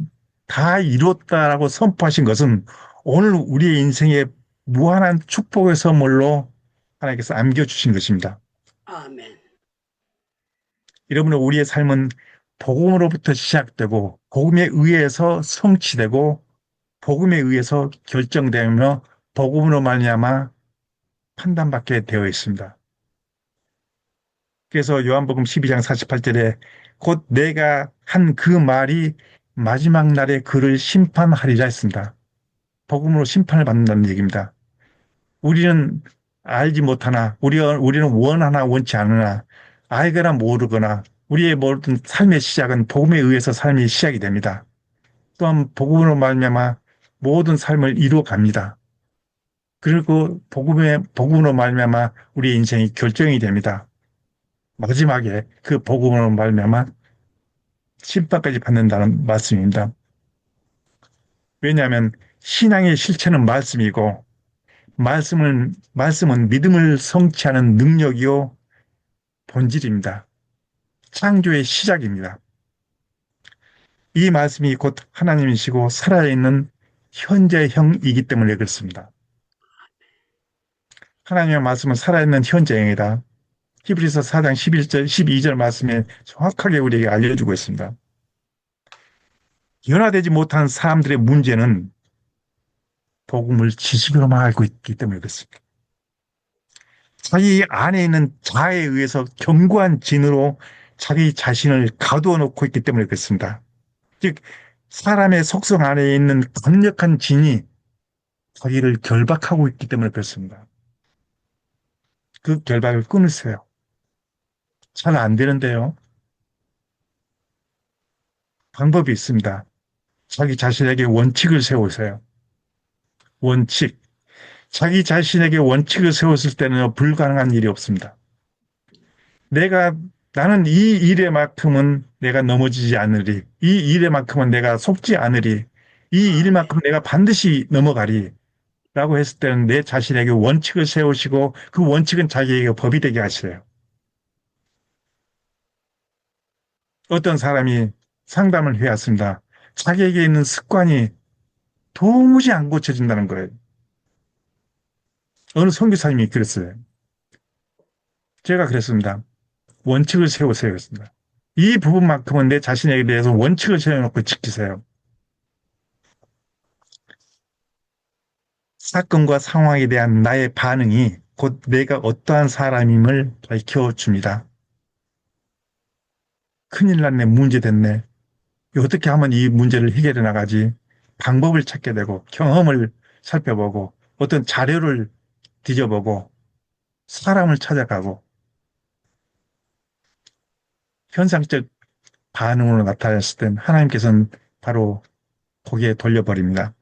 다 이뤘다라고 선포하신 것은 오늘 우리의 인생에 무한한 축복의 선물로 하나님께서 안겨주신 것입니다. 아멘. 여러분은 우리의 삶은 복음으로부터 시작되고 복음에 의해서 성취되고 복음에 의해서 결정되며 복음으로 말미암아 판단받게 되어 있습니다. 그래서 요한복음 12장 48절에 곧 내가 한 그 말이 마지막 날에 그를 심판하리라 했습니다. 복음으로 심판을 받는다는 얘기입니다. 우리는 알지 못하나 우리는 원하나 원치 않으나 알거나 모르거나 우리의 모든 삶의 시작은 복음에 의해서 삶이 시작이 됩니다. 또한 복음으로 말미암아 모든 삶을 이루어 갑니다. 그리고 복음으로 말미암아 우리 인생이 결정이 됩니다. 마지막에 그 복음으로 말미암아 심판까지 받는다는 말씀입니다. 왜냐하면 신앙의 실체는 말씀이고 말씀은 믿음을 성취하는 능력이요 본질입니다. 창조의 시작입니다. 이 말씀이 곧 하나님이시고 살아있는 현재형이기 때문에 그렇습니다. 하나님의 말씀은 살아있는 현재형이다. 히브리서 4장 11절, 12절 말씀에 정확하게 우리에게 알려주고 있습니다. 변화되지 못한 사람들의 문제는 복음을 지식으로만 알고 있기 때문에 그렇습니다. 자기 안에 있는 자아에 의해서 견고한 진으로 자기 자신을 가두어 놓고 있기 때문에 그렇습니다. 즉, 사람의 속성 안에 있는 강력한 진이 자기를 결박하고 있기 때문에 그렇습니다. 그 결박을 끊으세요. 잘 안 되는데요. 방법이 있습니다. 자기 자신에게 원칙을 세우세요. 원칙. 자기 자신에게 원칙을 세웠을 때는 불가능한 일이 없습니다. 나는 이 일에만큼은 내가 넘어지지 않으리. 이 일에만큼은 내가 속지 않으리. 이 일만큼 내가 반드시 넘어가리. 라고 했을 때는 내 자신에게 원칙을 세우시고 그 원칙은 자기에게 법이 되게 하시래요. 어떤 사람이 상담을 해왔습니다. 자기에게 있는 습관이 도무지 안 고쳐진다는 거예요. 어느 선교사님이 그랬어요. 제가 그랬습니다. 원칙을 세우세요. 그랬습니다. 이 부분만큼은 내 자신에게 대해서 원칙을 세워놓고 지키세요. 사건과 상황에 대한 나의 반응이 곧 내가 어떠한 사람임을 밝혀줍니다. 큰일 났네, 문제 됐네. 어떻게 하면 이 문제를 해결해 나가지? 방법을 찾게 되고 경험을 살펴보고 어떤 자료를 뒤져보고 사람을 찾아가고 현상적 반응으로 나타났을 땐 하나님께서는 바로 고개 돌려버립니다.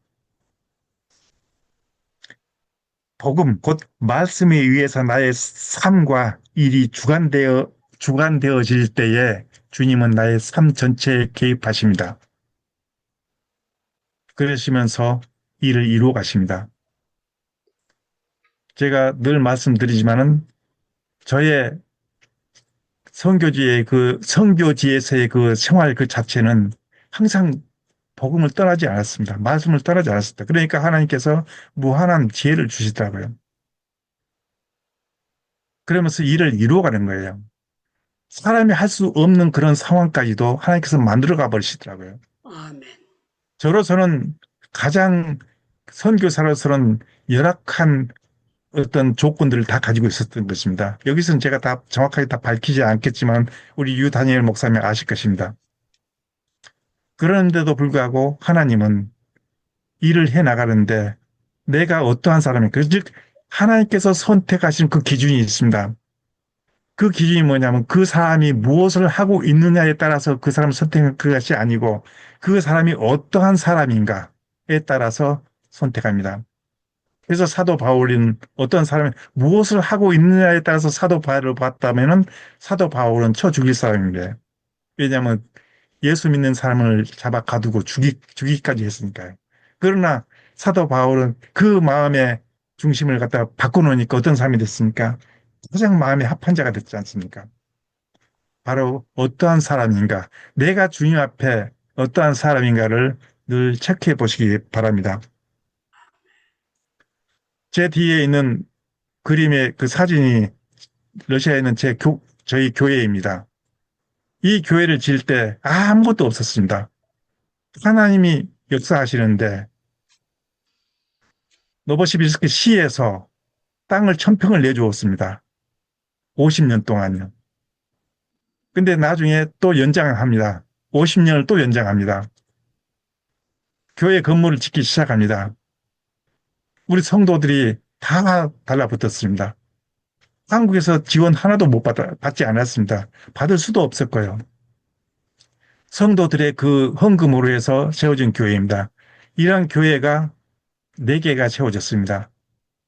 복음, 곧 말씀에 의해서 나의 삶과 일이 주관되어질 때에 주님은 나의 삶 전체에 개입하십니다. 그러시면서 일을 이루어 가십니다. 제가 늘 말씀드리지만은 저의 선교지에서의 그 생활 그 자체는 항상 복음을 떠나지 않았습니다. 말씀을 떠나지 않았습니다. 그러니까 하나님께서 무한한 지혜를 주시더라고요. 그러면서 일을 이루어가는 거예요. 사람이 할 수 없는 그런 상황까지도 하나님께서 만들어가 버리시더라고요. 아멘. 저로서는 가장 선교사로서는 열악한 어떤 조건들을 다 가지고 있었던 것입니다. 여기서는 제가 다 정확하게 다 밝히지 않겠지만 우리 유 다니엘 목사님 아실 것입니다. 그런데도 불구하고 하나님은 일을 해나가는데 내가 어떠한 사람인가, 즉 하나님께서 선택하신 그 기준이 있습니다. 그 기준이 뭐냐면 그 사람이 무엇을 하고 있느냐에 따라서 그 사람을 선택한 것이 아니고 그 사람이 어떠한 사람인가에 따라서 선택합니다. 그래서 사도 바울은 어떤 사람이 무엇을 하고 있느냐에 따라서 사도 바울을 봤다면은 사도 바울은 쳐 죽일 사람입니다. 왜냐하면 예수 믿는 사람을 잡아 가두고 죽이기까지 했으니까요. 그러나 사도 바울은 그 마음의 중심을 갖다가 바꿔놓으니까 어떤 사람이 됐습니까? 가장 마음에 합한 자가 됐지 않습니까? 바로 어떠한 사람인가, 내가 주님 앞에 어떠한 사람인가를 늘 체크해 보시기 바랍니다. 제 뒤에 있는 그림의 그 사진이 러시아에 있는 저희 교회입니다. 이 교회를 지을 때 아무것도 없었습니다. 하나님이 역사하시는데 노보시비스크 시에서 땅을 1000평을 내주었습니다. 50년 동안요. 근데 나중에 또 연장합니다. 50년을 또 연장합니다. 교회 건물을 짓기 시작합니다. 우리 성도들이 다 달라붙었습니다. 한국에서 지원 하나도 받지 않았습니다. 받을 수도 없을 거예요. 성도들의 그 헌금으로 해서 세워진 교회입니다. 이러한 교회가 4개가 세워졌습니다.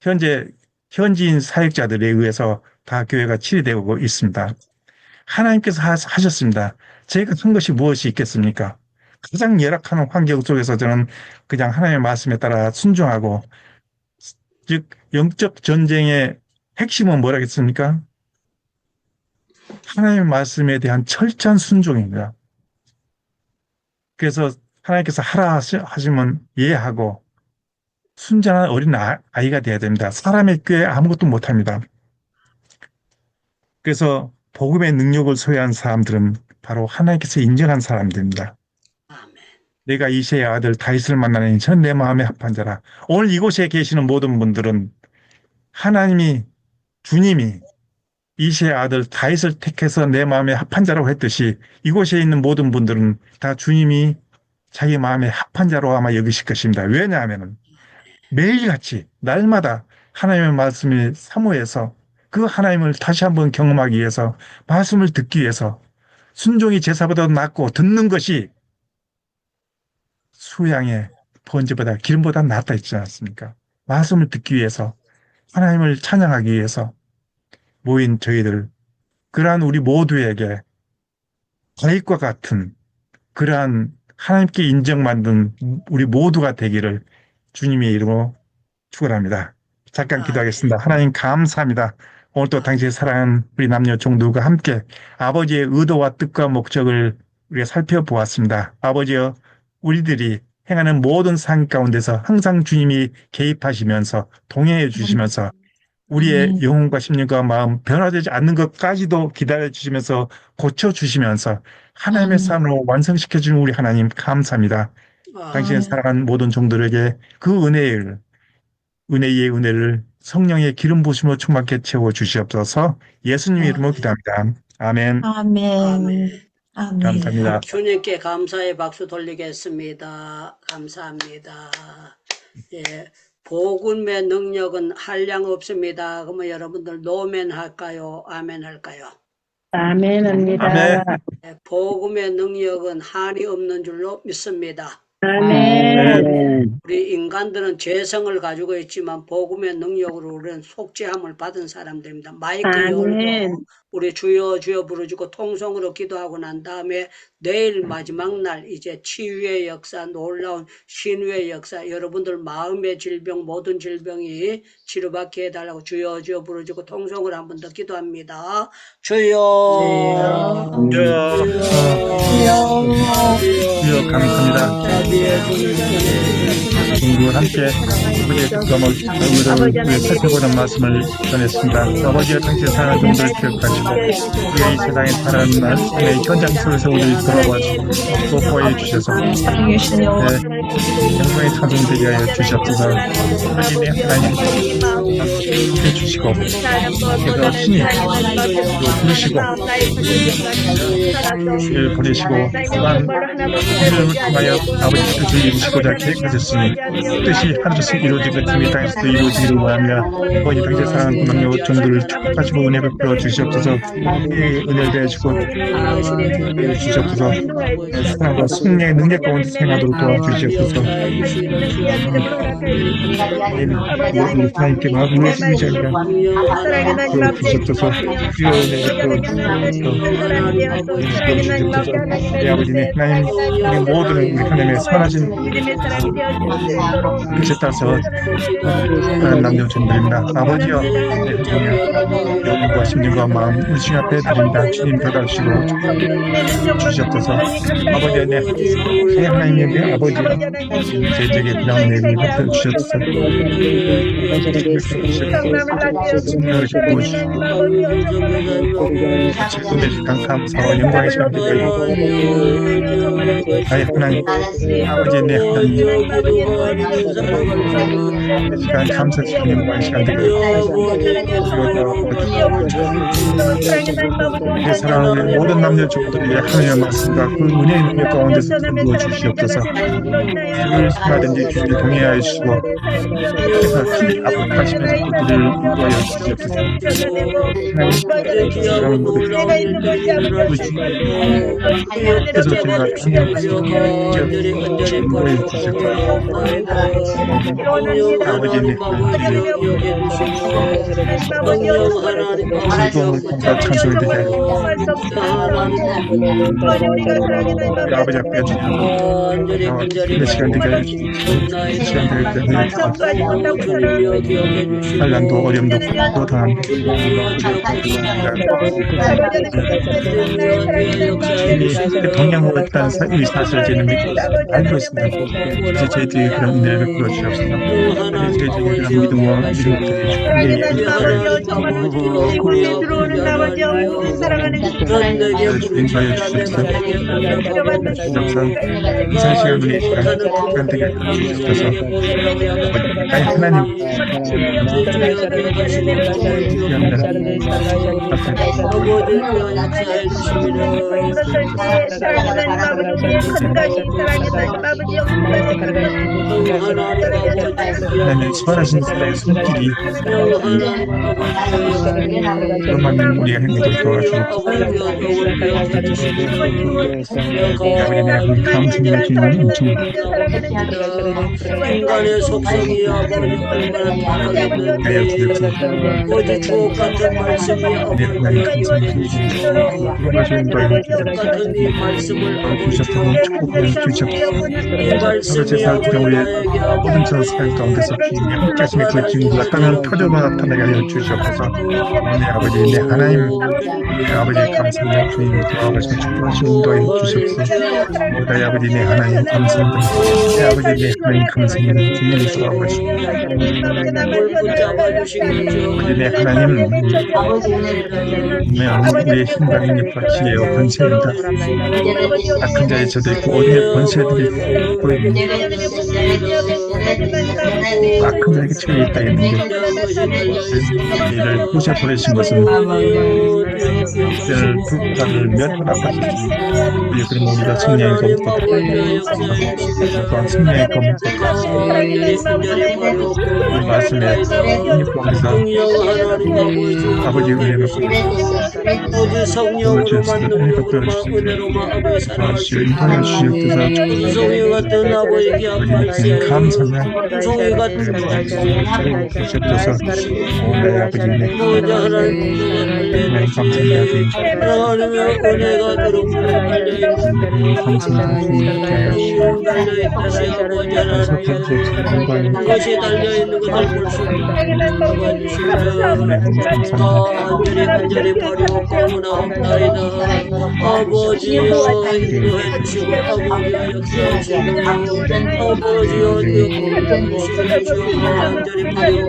현재 현지인 사역자들에 의해서 다 교회가 치리되고 있습니다. 하나님께서 하셨습니다. 제가 한 것이 무엇이 있겠습니까? 가장 열악한 환경 속에서 저는 그냥 하나님의 말씀에 따라 순종하고, 즉 영적 전쟁의 핵심은 뭐라겠습니까? 하나님의 말씀에 대한 철저한 순종입니다. 그래서 하나님께서 하라 하시면 예하고 순전한 어린 아이가 되어야 됩니다. 사람의 꾀에 아무것도 못합니다. 그래서 복음의 능력을 소유한 사람들은 바로 하나님께서 인정한 사람들입니다. 아멘. 내가 이새의 아들 다윗을 만나니 전 내 마음에 합한 자라. 오늘 이곳에 계시는 모든 분들은 하나님이, 주님이 이새의 아들 다윗을 택해서 내 마음에 합한 자라고 했듯이 이곳에 있는 모든 분들은 다 주님이 자기 마음에 합한 자로 아마 여기실 것입니다. 왜냐하면 매일같이 날마다 하나님의 말씀이 사모해서 그 하나님을 다시 한번 경험하기 위해서, 말씀을 듣기 위해서, 순종이 제사보다 낫고 듣는 것이 수양의 번제보다 기름보다 낫다 했지 않습니까? 말씀을 듣기 위해서, 하나님을 찬양하기 위해서 모인 저희들, 그러한 우리 모두에게 다윗과 같은 그러한 하나님께 인정받는 우리 모두가 되기를 주님의 이름으로 축원합니다. 잠깐 기도하겠습니다. 하나님 감사합니다. 오늘도 당신의 사랑하는 우리 남녀 종들과 함께 아버지의 의도와 뜻과 목적을 우리가 살펴보았습니다. 아버지여, 우리들이 행하는 모든 삶 가운데서 항상 주님이 개입하시면서 동행해 주시면서 우리의 영혼과 심령과 마음 변화되지 않는 것까지도 기다려 주시면서 고쳐 주시면서 하나님의 삶으로 완성시켜 주는 우리 하나님 감사합니다. 당신의 사랑하는 모든 종들에게 그 은혜의 은혜를 성령의 기름 부으심으로 충만케 채워 주시옵소서. 예수님의 이름으로 기도합니다. 아멘. 아멘. 감사합니다. 주님께 감사의 박수 돌리겠습니다. 감사합니다. 예, 복음의 능력은 한량 없습니다. 그러면 여러분들 노멘 할까요? 아멘 할까요? 아멘합니다. 아멘. 예, 복음의 능력은 한이 없는 줄로 믿습니다. 아멘. 우리 인간들은 죄성을 가지고 있지만 복음의 능력으로 우리는 속죄함을 받은 사람들입니다. 마이크 아멘. 열고 우리 주여 주여 부르짖고 통성으로 기도하고 난 다음에 내일 마지막 날 이제 치유의 역사, 놀라운 신유의 역사, 여러분들 마음의 질병, 모든 질병이 치료받게 해달라고 주여 주여 부르짖고 통성으로 한 번 더 기도합니다. 주여 주여 감사합니다. 종들과 함께 아버지의 뜻을 살펴보는 말씀을 전했습니다. 아버지의 당신의 사랑하는 종들을 기억하시고 우리가 이 세상에 살아가는 말씀의 현장 속에서 우리를 돌아보시고 보호해 주셔서 영광의 찬송되게 하여 주시옵소서. 하나님의 하나님 함께 주시고 그래서 신이 부르시고 주를 보내시고 또한 우리를 통하여 아버지 뜻을 이루시고자 계획하셨으니 뜻이 하늘에서 이루어지고 이 땅에서도 이루어지기를 원하며 아버지 당신의 사랑하는 남녀 종들을 축복하시고 은혜 베풀어 주시옵소서. 은혜를 대하시고 주시옵소서. 사랑과 승리의 능력 가운데 생활하도록 도와주시옵소서. 우리 하나님께 마음을 내시기 전에 주시옵소서. 주여 은혜 베풀어 주시옵소서. 아버지네 하나님, 우리 모든 우리 하나님의 선하신 뜻에 따라서 하나님 남녀 종들입니다. 아버지여, 영혼과 심령과 마음 우리 주님 앞에 드립니다. 주님 받아주시고 주시옵소서. 아버지 내 하나님의 아버지여, 제적의 그냥 내리 하여 주시옵소서. 은혜 감사와 영광의 시간 되게 나의 하나님, 아버지 내 하나님, 아니면 살아갈 수 없는 이 시간 감사 주님과 시간 되게 내 사랑하는 모든 남녀 종들에게 하나님의 말씀과 그 은혜의 능력 가운데서 부어 주시옵소서. 주를 하나든지 주를 동행하여 주시고 그래서 압박하시면서 그들을 인도하여 주시옵소서. 하나님 모든 그래서 저희가 즐거움을 감사 찬송을 드려요. 아버지 앞에 주시는 시간 되게 시간 되게 환란도 어려움도 또 당한 이미 동양으로 했다는 이 사실을 저희는 믿고 알고 있습니다. 이제 저희들이 그런 은혜를 베풀어 주시옵소서. 저희들이 그런 믿음과 인도하여 주시옵소서. 이상 시간 우리 시간 되게 주시옵소서. 아니 하나님 하나님 수많으신 사랑의 손길이 그것만 우리가 행복을 도와주옵소서. 아버지 하나님 감사합니다. 주님 엄청 인간의 속성이 아버지 얼마나 타락했는데 어제 주옥 같은 말씀이 아버지 같은 이 말씀을 아버지 이 말씀이 아버지 나에게 모든 저 사람 가운데서 주님이 함께 하시며 그 기운과 땅을 터져나 나타나게 하여 주시옵소서. 내 아버지 내 하나님 내 아버지 감사합니다. 주님 돌아가시며 축복하시며 인도하여 주시옵소서. 내 아버지 내 하나님 감사합니다. 내 아버지 내 하나님 감사합니다. 주님 돌아가시며 아버지 내 하나님 우리의 힘과 능력과 지혜와 권세입니다. 악한 자의 저도 있고 어둠의 권세들이 보입니다. 악한 자에게 처해 있다 했는데 이를 부셔버리신 것은 이를 불가를 멸하라고 우리 그럼 우리가 승리의 검부터 또한 승리의 검부터 이 말씀에 입법에서 아버지 은혜를 모두 성령으로 만든 은혜로만 아버지 사랑하시고 성령 같은 아버지께 아버지 감사합니다. 성령 같은 주시옵소서. 내 아버지네 모두 하나님 감사합니다. 하나님의 은혜가 들어오고 그것이 달려있는 것을 볼 수 있는 간절히 버리옵고나 없나이다. 아버지여 인도해 주시고 아버지여 역사하시고 아버지여 주시고 간절히 버리옵고나 없나이다.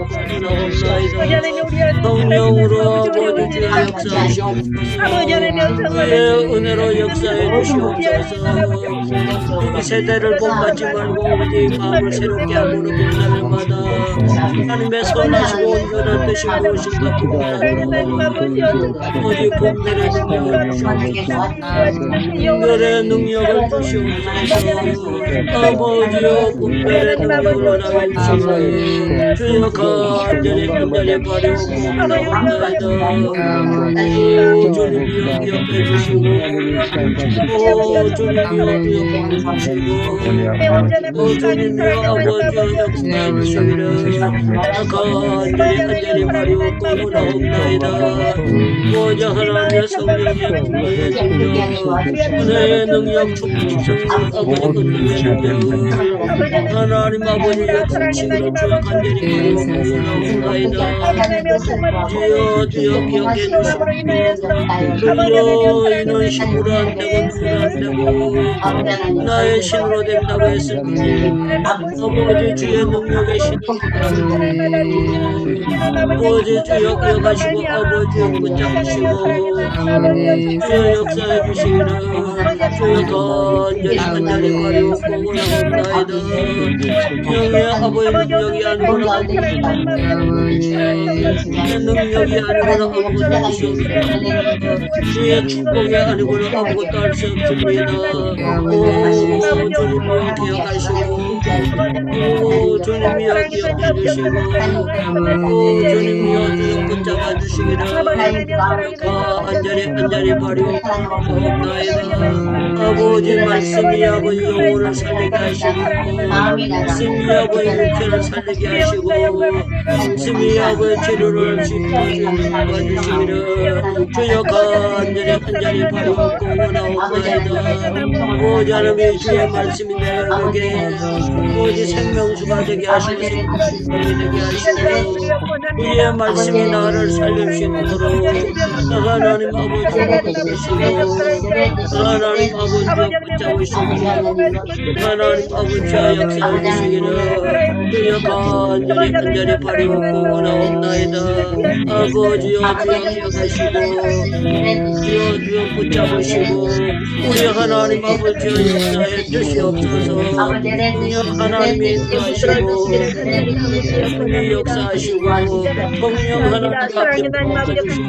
성령으로 아버지 주의 역사하시고 주의 은혜로 역사해 주시옵소서. 이 세대를 본받지 말고 우리 마음을 새롭게 하고 은혜를 받아 하나님의 선하시고 온전한 뜻이 무엇인가 어디 분별의 능력을 주시옵소서. 분별의 능력을 주시옵소서. 아버지여 분별의 능력을 원하게 주시옵소서. 주여 간절히 버리옵고 나옵니다. 주님 기억해 주시고 주님 기억해 주시고 주님이여 아버지여 역사해 주시기를 간절히 버리옵고 나옵나이다. 보좌 하나님의 성령의 분노의 능력 은혜의 능력 충만하시고 아버지 은혜의 능력 하나님 아버지의 충치로 주여 간절히 버리옵고 나옵나이다. 주여 기억해 주시고 주여 이는 힘으로 안 되고 눈으로 안 되고 나의 신으로 된다고 했을 때 아버지 주의 능력의 신으로 아버지 주여 기억하시고 아버지 붙잡으시고 주여 역사해 주시기를 주여 간절히 바라옵고 원하옵나이다. 영의 아버지 능력이 아니거나 능력이 아니거나 아무것도 할 수 없습니다. 주의 축복이 아니고는 아무것도 할 수 없습니다. 오 주님을 기억하시고 오 주님이여 기억해 주시고 오 주님이여 주여 붙잡아 주시기를 간절히 바라옵나이다. 아버지 말씀이 아버지 영혼을 살리게 하시고 말씀이 아버지 육체를 살리게 하시고 말씀이 아버지 치료를 도와주시기를 주여 간절히 바라옵고 원하옵나이다. 오직 하나님의 주의 말씀이 내게 오직 생명수가 되게 하시고 생명수가 되게 하시고 주의 말씀이 나를 살려주시도록 하나님 아버지를 붙잡으시고 하나님 아버지를 붙잡으시고 하나님 아버지와 역사해 주시기를 주여 간절히 바라옵고 원하옵나이다. 아버지여 주여 기억하시고 주여 붙잡으시고 우리 하나님 아버지의 역사에 주시옵소서. 하나님이 인도하시고 하나님이 역사하시고 성령 하나님 앞에 주시옵소서.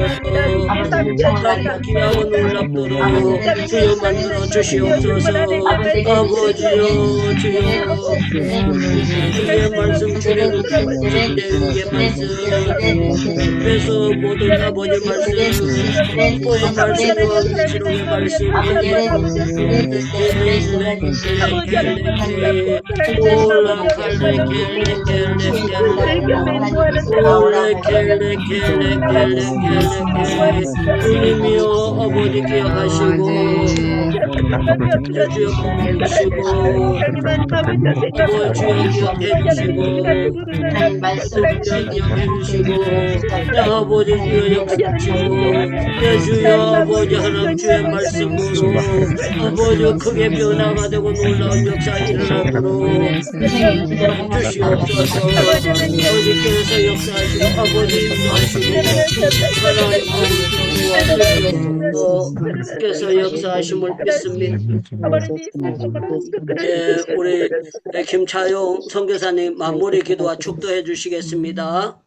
하나님 귀하고 놀랍도록 주여 만들어 주시옵소서. 아버지여 주여 주의 말씀 주의 말씀 그래서 모든 아버지 말씀 보의 말씀과 기록의 말씀 주님이여 아버지 기억하시고 주여 기억하시고 아버지 기억해 주시고 아버지 주여 역사하시고 주여 아버지 하나님 주의 말씀으로 아버지 크게 변화가 되고 놀라운 역사 일어나도록 주시옵소서. 아버지께서 역사하시고 아버지 인도하시고 하나님 아버지께서 역사하심을 믿습니다. 우리 김차용 선교사님 마무리 기도와 축도해 주시겠습니다.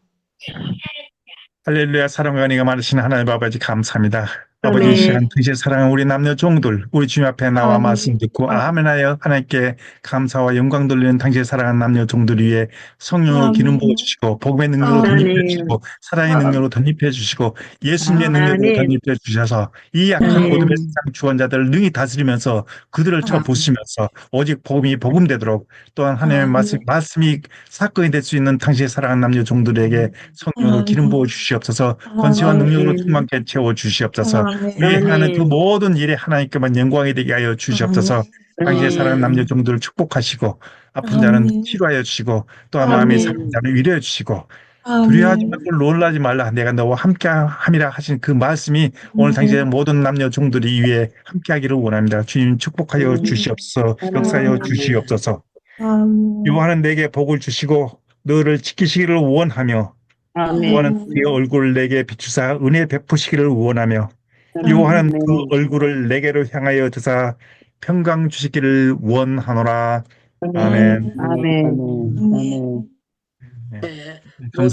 할렐루야. 사랑과 은혜가 많으신 하나님 아버지 감사합니다. 아버지 이 시간 이제 사랑하는 우리 남녀 종들 우리 주님 앞에 나와 말씀 듣고 아멘하여 하나님께 감사와 영광 돌리는 당신의 사랑하는 남녀 종들 위해 성령으로 기름 부어주시고 복음의 능력으로 덧입혀 주시고 사랑의 능력으로 덧입혀 주시고 예수님의 능력으로 덧입혀 주셔서 이 약한 어둠의 세상 주원자들을 능히 다스리면서 그들을 쳐부수시면서 오직 복음이 복음되도록 또한 하나님의 말씀이 사건이 될 수 있는 당신의 사랑하는 남녀 종들에게 성령으로 기름 부어 주시옵소서. 권세와 능력으로 충만케 채워 주시옵소서. 우리 하는 그 모든 일에 하나님께만 영광이 되게 하여 주시옵소서. 당신의 사랑하는 남녀 종들을 축복하시고 아픈 자는 치료하여 주시고 또한 마음이 상한 자는 위로해 주시고 두려워하지 말고 놀라지 말라 내가 너와 함께 함이라 하신 그 말씀이 오늘 당신의 모든 남녀 종들이 위해 함께 하기를 원합니다. 주님 축복하여 주시옵소서. 역사하여 주시옵소서. 요한은 내게 복을 주시고 너를 지키시기를 원하며 요한은 그의 얼굴을 내게 비추사 은혜 베푸시기를 원하며 요한은 그 얼굴을 내게로 향하여 드사 평강 주시기를 원하노라. 아멘. 네. 감사합니다.